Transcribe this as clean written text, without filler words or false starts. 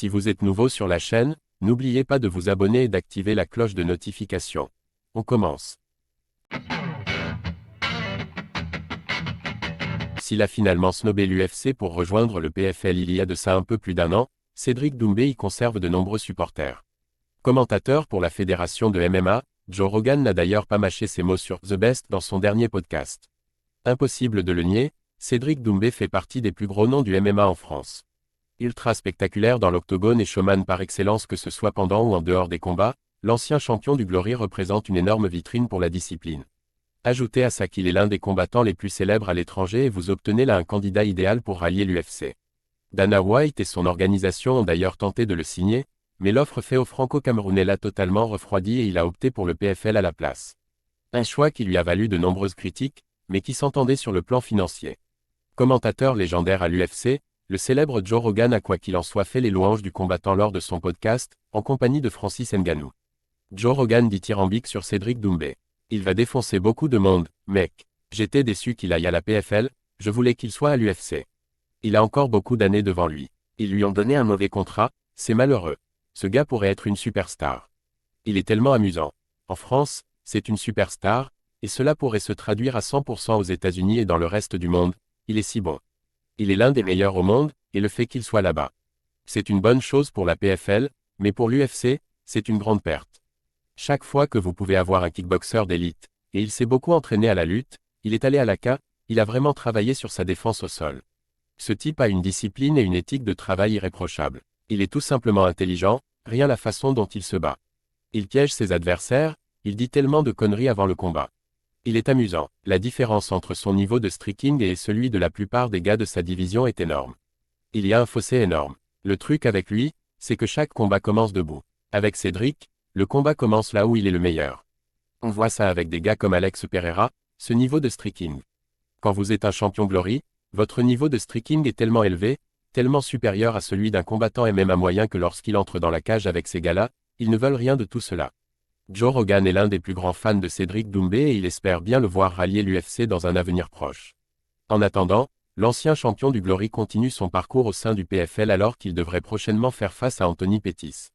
Si vous êtes nouveau sur la chaîne, n'oubliez pas de vous abonner et d'activer la cloche de notification. On commence. S'il a finalement snobé l'UFC pour rejoindre le PFL il y a de ça un peu plus d'un an, Cédric Doumbé y conserve de nombreux supporters. Commentateur pour la fédération de MMA, Joe Rogan n'a d'ailleurs pas mâché ses mots sur The Best dans son dernier podcast. Impossible de le nier, Cédric Doumbé fait partie des plus gros noms du MMA en France. Ultra spectaculaire dans l'octogone et showman par excellence que ce soit pendant ou en dehors des combats, l'ancien champion du Glory représente une énorme vitrine pour la discipline. Ajoutez à ça qu'il est l'un des combattants les plus célèbres à l'étranger et vous obtenez là un candidat idéal pour rallier l'UFC. Dana White et son organisation ont d'ailleurs tenté de le signer, mais l'offre faite au Franco-Camerounais l'a totalement refroidi et il a opté pour le PFL à la place. Un choix qui lui a valu de nombreuses critiques, mais qui s'entendait sur le plan financier. Commentateur légendaire à l'UFC, le célèbre Joe Rogan a quoi qu'il en soit fait les louanges du combattant lors de son podcast, en compagnie de Francis Ngannou. Joe Rogan dit dithyrambique sur Cédric Doumbé. Il va défoncer beaucoup de monde, mec. J'étais déçu qu'il aille à la PFL, je voulais qu'il soit à l'UFC. Il a encore beaucoup d'années devant lui. Ils lui ont donné un mauvais contrat, c'est malheureux. Ce gars pourrait être une superstar. Il est tellement amusant. En France, c'est une superstar, et cela pourrait se traduire à 100% aux États-Unis et dans le reste du monde, il est si bon. Il est l'un des meilleurs au monde, et le fait qu'il soit là-bas. C'est une bonne chose pour la PFL, mais pour l'UFC, c'est une grande perte. Chaque fois que vous pouvez avoir un kickboxer d'élite, et il s'est beaucoup entraîné à la lutte, il est allé à l'AK, il a vraiment travaillé sur sa défense au sol. Ce type a une discipline et une éthique de travail irréprochables. Il est tout simplement intelligent, rien la façon dont il se bat. Il piège ses adversaires, il dit tellement de conneries avant le combat. Il est amusant, la différence entre son niveau de striking et celui de la plupart des gars de sa division est énorme. Il y a un fossé énorme. Le truc avec lui, c'est que chaque combat commence debout. Avec Cédric, le combat commence là où il est le meilleur. On voit ça avec des gars comme Alex Pereira, ce niveau de striking. Quand vous êtes un champion Glory, votre niveau de striking est tellement élevé, tellement supérieur à celui d'un combattant MMA moyen que lorsqu'il entre dans la cage avec ces gars-là, ils ne veulent rien de tout cela. Joe Rogan est l'un des plus grands fans de Cédric Doumbé et il espère bien le voir rallier l'UFC dans un avenir proche. En attendant, l'ancien champion du Glory continue son parcours au sein du PFL alors qu'il devrait prochainement faire face à Anthony Pettis.